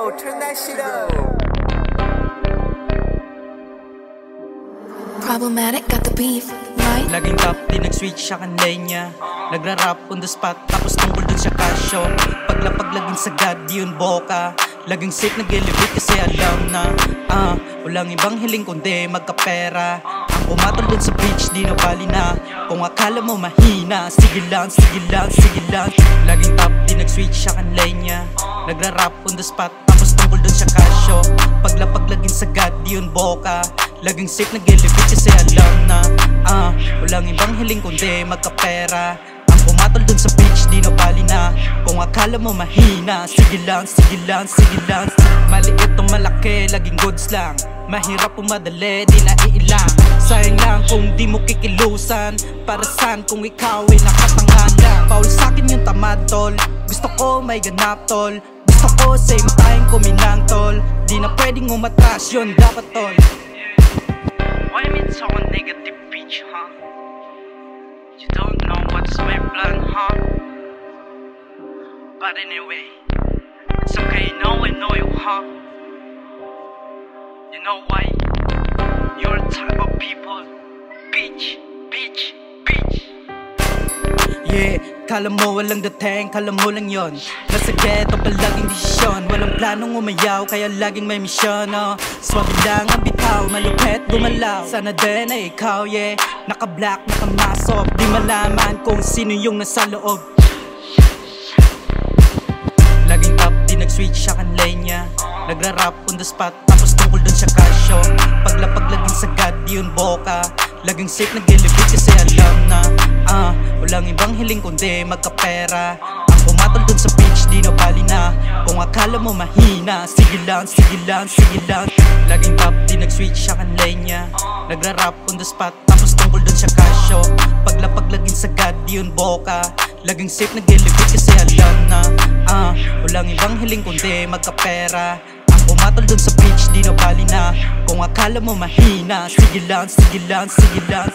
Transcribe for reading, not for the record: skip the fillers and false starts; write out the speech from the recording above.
yo, turn that shit up. Problematic, got the beef, right? Laging top, di nag-switch siya kanlay niya. Nagra-rap on the spot, tapos tungkol dun sa kasyo. Paglapag laging sagad, di yun boka. Laging safe nag-elevate kasi alam na walang ibang hiling kundi magkapera. Ang pumatol dun sa beach, di nabali na. Kung akala mo mahina, sige lang, sige lang, sige lang. Laging top, di nag-switch siya kanlay niya. Nagra-rap on the spot, tapos tungkol dun sa kasyo. Paglapag laging sagad, di yun boka. Laging safe nag-elevate kasi alam na walang ibang hiling kundi magkapera. Ang pumatol dun sa beach, di nabali na. Kung akala mo mahina, sige lang, sige lang, sige lang. Maliit o malaki, laging goods lang. Mahirap o madali, di naiilang. Sayang lang kung di mo kikilusan. Para saan kung ikaw ay nakatangan lang. Paul sa'kin yung tamad tol. Gusto ko may ganap tol. Gusto ko same time kuminang tol. Di na pwedeng umatras, yun dapat tol. Why am I so negative, bitch, huh? You don't know what's my plan, huh? But anyway, it's okay, now I know you, huh? You know why? You're a type of people, bitch, bitch, bitch. Yeah, kala mo walang dating, kala mo lang yon. Nasa ghetto palaging desisyon. Walang planong umayaw, kaya laging may misyon. Swabe lang ang bitaw, malupet gumalaw. Sana din ay ikaw, yeah. Naka-black, nakamasok, di malaman kung sino yung nasa loob. Laging top, di nag-switch siya kanlay niya. Nagra-rap on the spot, tapos tungkol dun sa kasyo. Paglapag laging sagad, di yun boka. Laging safe nag-elevate kasi alam na walang ibang hiling kundi magkapera. Ang pumatol dun sa beach, di nabali na. Kung akala mo mahina, sige lang, sige lang, sige lang. Laging top, di nag-switch siya kanlay niya. Nagra-rap on the spot, tapos tungkol dun sa kasyo. Paglapag laging sagad, di yun boka. Laging safe nag-elevate kasi alam na walang ibang hiling kundi magkapera. Pumatol dun sa beach, di nabali na. Kung akala mo mahina, sige lang, sige lang, sige lang.